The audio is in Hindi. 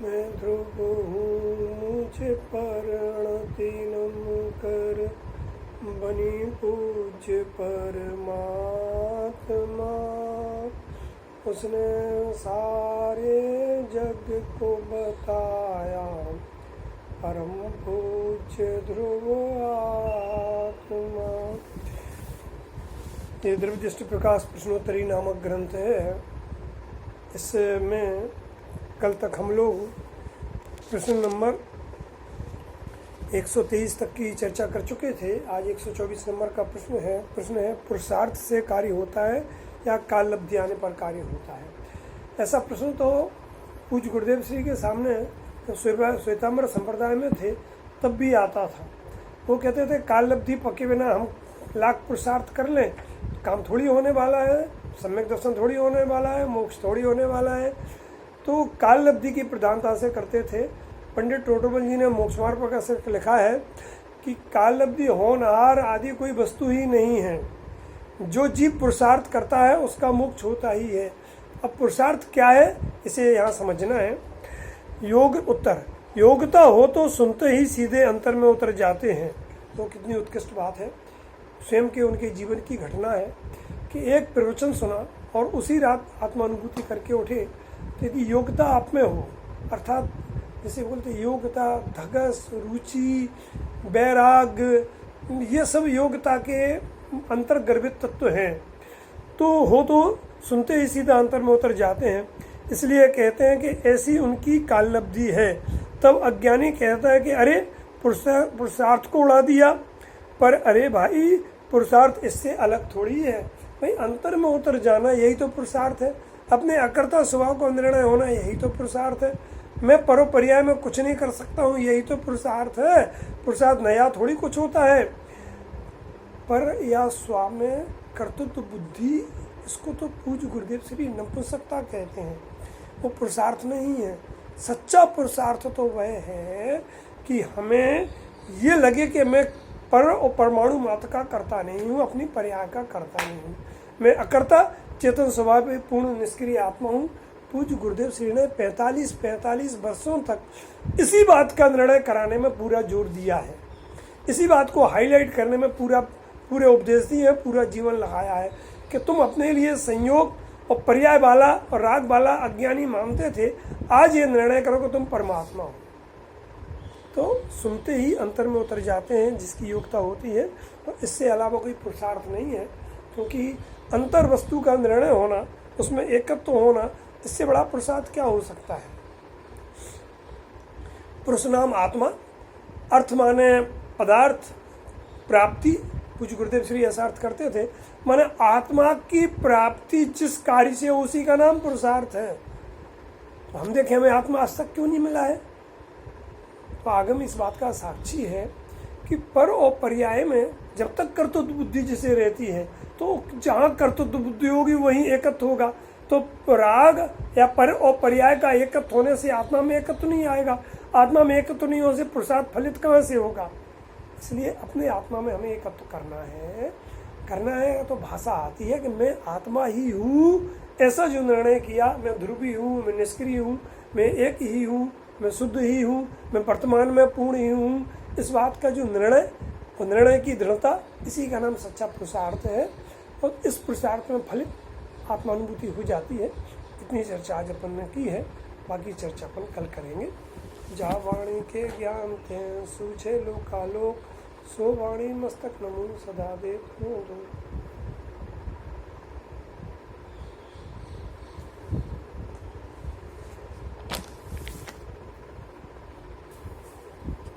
मैं ध्रुव हूँ मुझे प्रणति नम कर, बनी पूज्य परमात्मा। उसने सारे जग को बताया, परम पूज्य ध्रुव आत्मा। ये द्रव्यदृष्टि प्रकाश प्रश्नोत्तरी नामक ग्रंथ है। इसमें कल तक हम लोग प्रश्न नंबर 123 तक की चर्चा कर चुके थे। आज 124 नंबर का प्रश्न है पुरुषार्थ से कार्य होता है या काल लब्धि आने पर कार्य होता है। ऐसा प्रश्न तो पूज्य गुरुदेव श्री के सामने श्वेतांबर संप्रदाय में थे तब भी आता था। वो कहते थे काल लब्धि पके बिना हम लाख पुरुषार्थ कर लें, काम थोड़ी होने वाला है, सम्यक दर्शन थोड़ी होने वाला है, मोक्ष थोड़ी होने वाला है। तो काल लब्धि की प्रधानता से करते थे। पंडित टोटोबल जी ने मोक्ष मार्ग पर लिखा है कि काल लब्धि होनहार आदि कोई वस्तु ही नहीं है। जो जीव पुरुषार्थ करता है उसका मोक्ष होता ही है। अब पुरुषार्थ क्या है इसे यहाँ समझना है। योग उत्तर, योग्यता हो तो सुनते ही सीधे अंतर में उतर जाते हैं। तो कितनी उत्कृष्ट बात है। स्वयं के उनके जीवन की घटना है कि एक प्रवचन सुना और उसी रात आत्मानुभूति करके उठे। तो यदि योग्यता आप में हो, अर्थात जैसे बोलते योग्यता, धगस, रुचि, वैराग्य, ये सब योग्यता के अंतर्गर्भित तत्व हैं, तो हो तो सुनते ही सीधा अंतर में उतर जाते हैं। इसलिए कहते हैं कि ऐसी उनकी काल लब्धि है। तब अज्ञानी कहता है कि अरे पुरुषार्थ को उड़ा दिया, पर अरे भाई पुरुषार्थ इससे अलग थोड़ी है भाई। अंतर में उतर जाना यही तो पुरुषार्थ है। अपने अकर्ता स्वभाव को निर्णय होना यही तो पुरुषार्थ है। मैं परोपर्याय में कुछ नहीं कर सकता हूँ यही तो पुरुषार्थ है। पुरुषार्थ नया थोड़ी कुछ होता है। पर या स्वामी कर्तृत्व बुद्धि, इसको तो पूज्य गुरुदेव श्री नपुंसकता कहते हैं। वो पुरुषार्थ नहीं है। सच्चा पुरुषार्थ तो वह है कि हमें ये लगे कि मैं पर और परमाणु मात्र का करता नहीं हूँ, अपनी पर्याय का करता नहीं हूँ। मैं अकर्ता चेतन स्वभाव में पूर्ण निष्क्रिय आत्मा हूँ। पूज्य गुरुदेव श्री ने 45 वर्षों तक इसी बात का निर्णय कराने में पूरा जोर दिया है। इसी बात को हाईलाइट करने में पूरे उपदेश दिए हैं, पूरा जीवन लगाया है कि तुम अपने लिए संयोग और पर्याय वाला और राग वाला अज्ञानी मानते थे, आज ये निर्णय करो कि तुम परमात्मा हो। तो सुनते ही अंतर में उतर जाते हैं जिसकी योग्यता होती है। तो इससे अलावा कोई पुरुषार्थ नहीं है, क्योंकि अंतर वस्तु का निर्णय होना, उसमें एकत्व होना, इससे बड़ा पुरुषार्थ क्या हो सकता है। पुरुष नाम आत्मा, अर्थ माने पदार्थ, प्राप्ति। पूज्य गुरुदेव श्री ऐसा अर्थ करते थे, माने आत्मा की प्राप्ति जिस कार्य से उसी का नाम पुरुषार्थ है। तो हम देखें हमें आत्मा आज तक क्यों नहीं मिला है। तो आगम इस बात का साक्षी है कि पर और पर्याय में जब तक कर्तृत्व बुद्धि जिसे रहती है, तो जहाँ कर्तृत्व बुद्धि होगी वहीं एकत्व होगा। तो राग या पर और पर्याय का एकत्व होने से आत्मा में एकत्व नहीं आएगा। आत्मा में एकत्व नहीं होने से पुरुषार्थ फलित कहाँ से होगा। इसलिए अपने आत्मा में हमें एकत्व करना है। तो भाषा आती है कि मैं आत्मा ही हूँ, ऐसा जो निर्णय किया, मैं ध्रुवी हूँ, मैं निष्क्रिय हूँ, मैं एक ही हूँ, मैं शुद्ध ही हूँ, मैं वर्तमान में पूर्ण ही हूँ, इस बात का जो निर्णय की दृढ़ता, इसी का नाम सच्चा पुरुषार्थ है। और इस पुरुषार्थ में फलित आत्मानुभूति हो जाती है। इतनी चर्चा आज अपन ने की है, बाकी चर्चा अपन कल करेंगे। जहाँ वाणी के ज्ञान थे सूझे लोकालोक, सो वाणी मस्तक नमो सदा दे।